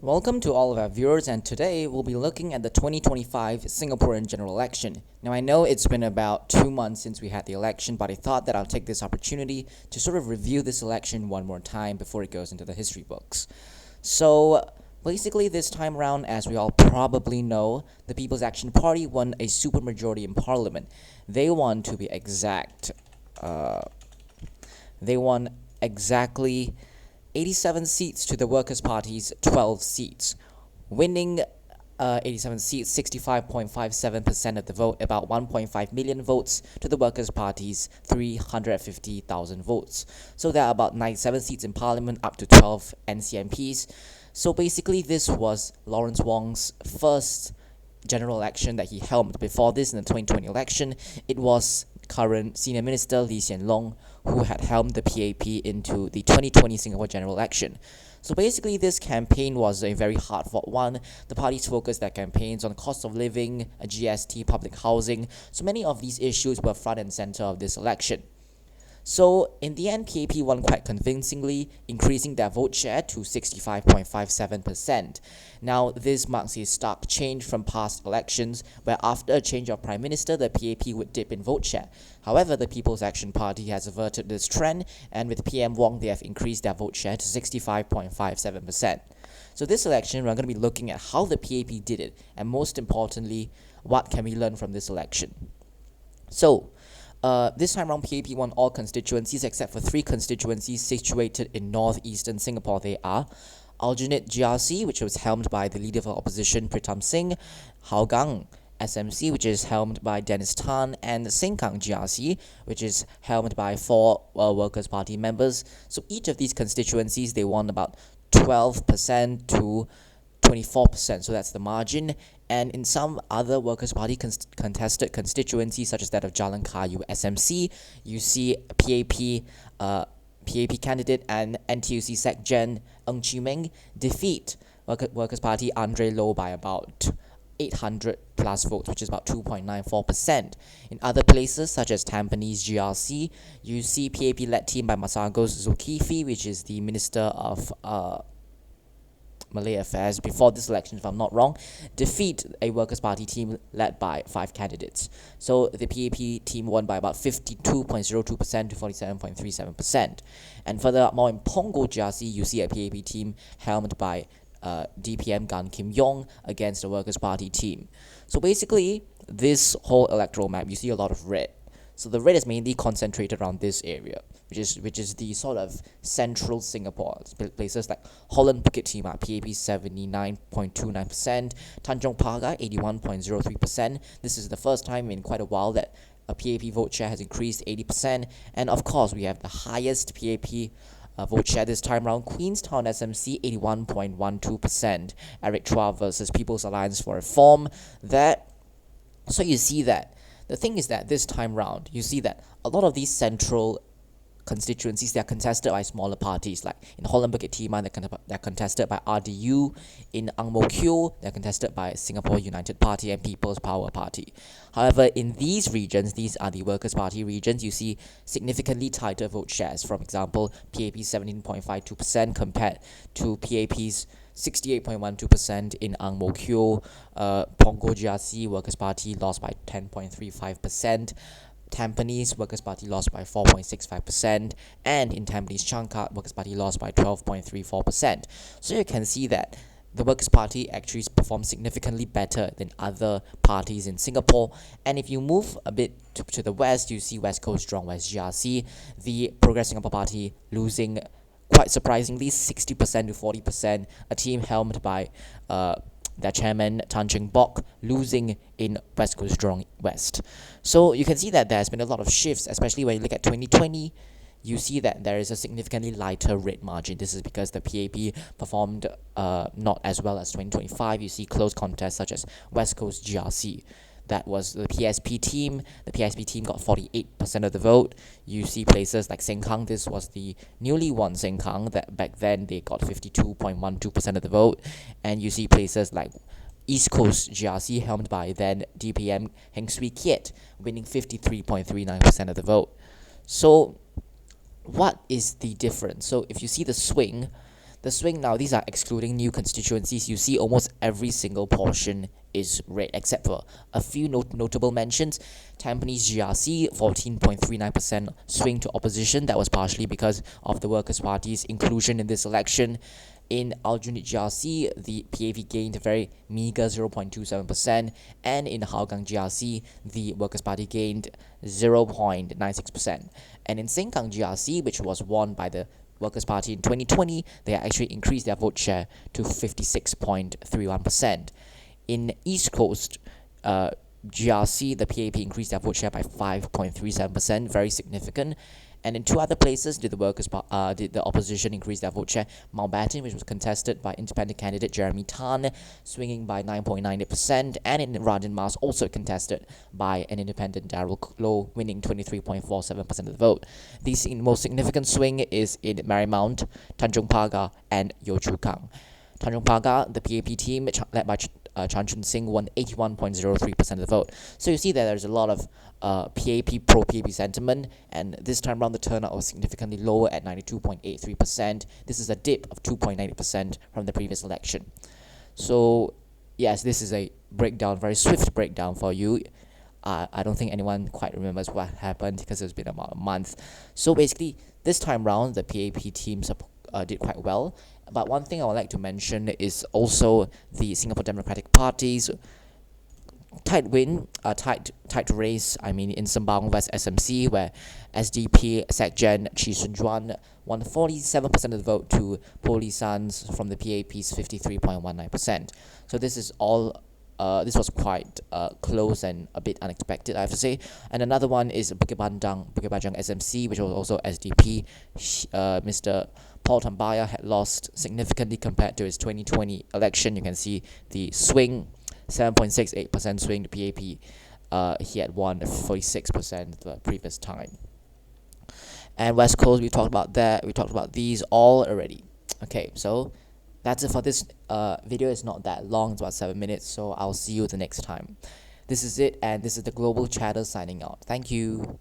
Welcome to all of our viewers, and today we'll be looking at the 2025 Singaporean general election. Now, I know it's been about 2 months since we had the election, but I thought that I'll take this opportunity to sort of review this election one more time before it goes into the history books. So, basically, this time around, as we all probably know, the People's Action Party won a supermajority in Parliament. They won, to be exact, they won exactly 87 seats to the Workers' Party's 12 seats, winning 87 seats, 65.57% of the vote, about 1.5 million votes to the Workers' Party's 350,000 votes. So there are about 97 seats in Parliament, up to 12 NCMPs. So basically, this was Lawrence Wong's first general election that he helmed. Before this, in the 2020 election, it was current Senior Minister Lee Hsien Loong who had helmed the PAP into the 2020 Singapore general election. So basically, this campaign was a very hard-fought one. The parties focused their campaigns on cost of living, GST, public housing. So many of these issues were front and center of this election. So in the end, PAP won quite convincingly, increasing their vote share to 65.57%. Now, this marks a stark change from past elections, where after a change of Prime Minister, the PAP would dip in vote share. However, the People's Action Party has averted this trend, and with PM Wong, they have increased their vote share to 65.57%. So this election, we're going to be looking at how the PAP did it, and most importantly, what can we learn from this election. So, this time around, PAP won all constituencies except for 3 constituencies situated in northeastern Singapore. They are Aljunied GRC, which was helmed by the Leader of Opposition Pritam Singh, Hougang SMC, which is helmed by Dennis Tan, and Sengkang GRC, which is helmed by 4 Workers' Party members. So each of these constituencies, they won about 12% to 24%, so that's the margin. And in some other Workers' Party contested constituencies, such as that of Jalan Kayu SMC, you see PAP candidate and NTUC Sec Gen Ng Chee Meng defeat Workers' Party Andre Low by about 800 plus votes, which is about 2.94%. In other places, such as Tampines GRC, you see PAP-led team by Masagos Zulkifli, which is the Minister of Malay Affairs before this election, if I'm not wrong, defeat a Workers' Party team led by 5 candidates. So the PAP team won by about 52.02% to 47.37%. And furthermore, in Punggol GRC, you see a PAP team helmed by DPM Gan Kim Yong against the Workers' Party team. So basically, this whole electoral map, you see a lot of red. So the red is mainly concentrated around this area, which is the sort of central Singapore. Places like Holland Bukit Timah, PAP 79.29%, Tanjong Pagar 81.03%. This is the first time in quite a while that a PAP vote share has increased 80%. And of course, we have the highest PAP vote share this time around, Queenstown SMC 81.12%. Eric Chua versus People's Alliance for Reform. So you see that. The thing is that this time round, you see that a lot of these central constituencies, they are contested by smaller parties. Like in Holland Bukit Timah, they're contested by RDU. In Ang Mo Kio, they're contested by Singapore United Party and People's Power Party. However, in these regions, these are the Workers' Party regions, you see significantly tighter vote shares. For example, PAP 17.52% compared to PAP's 68.12% in Ang Mo Kio. Punggol GRC, Workers' Party lost by 10.35%. Tampines, Workers' Party lost by 4.65%, and in Tampines Changkat, Workers' Party lost by 12.34%. So you can see that the Workers' Party actually performed significantly better than other parties in Singapore. And if you move a bit to the west, you see West Coast Strong West GRC, the Progress Singapore Party losing quite surprisingly 60% to 40%, a team helmed by their chairman Tan Cheng Bock losing in West Coast Strong West. So you can see that there's been a lot of shifts, especially when you look at 2020. You see that there is a significantly lighter red margin. This is because the PAP performed not as well as 2025. You see close contests such as West Coast GRC. That was the PSP team. The PSP team got 48% of the vote. You see places like Sengkang. This was the newly won Sengkang. That back then they got 52.12% of the vote. And you see places like East Coast GRC, helmed by then DPM Heng Swee Kiat, winning 53.39% of the vote. So what is the difference? So if you see the swing, The swing now, these are excluding new constituencies. You see almost every single portion is red, except for a few notable mentions. Tampines GRC, 14.39% swing to opposition. That was partially because of the Workers' Party's inclusion in this election. In Aljunied GRC, the PAP gained a very meager 0.27%, and in Hougang GRC, the Workers' Party gained 0.96%. And in Sengkang GRC, which was won by the Workers' Party in 2020, they actually increased their vote share to 56.31%. In East Coast GRC, the PAP increased their vote share by 5.37%, very significant. And in two other places, did the opposition increase their vote share? Mountbatten, which was contested by independent candidate Jeremy Tan, swinging by 9.98%, and in Radin Mas, also contested by an independent Darrell Low, winning 23.47% of the vote. The most significant swing is in Marymount, Tanjong Pagar, and Yio Chu Kang. Tanjong Pagar, the PAP team, led by Chan Chun Sing, won 81.03% of the vote. So you see that there's a lot of pro-PAP sentiment, and this time around the turnout was significantly lower at 92.83%. This is a dip of 2.90% from the previous election. So yes, this is a breakdown, very swift breakdown for you. I don't think anyone quite remembers what happened because it's been about a month. So basically, this time round, the PAP teams did quite well. But one thing I would like to mention is also the Singapore Democratic Party's tight race, in Sembawang vs SMC, where SDP Sekjen Chee Soon Juan won 47% of the vote to Polisans from the PAP's 53.19%. So this is all. This was quite close and a bit unexpected, I have to say. And another one is Bukit Panjang SMC, which was also SDP. Mr. Paul Tambaya had lost significantly compared to his 2020 election. You can see the swing, 7.68% swing to PAP. He had won 46% the previous time. And West Coast, we talked about that. We talked about these all already. Okay, so that's it for this video. It's not that long, it's about 7 minutes, so I'll see you the next time. This is it, and this is the Global Chatter signing out. Thank you.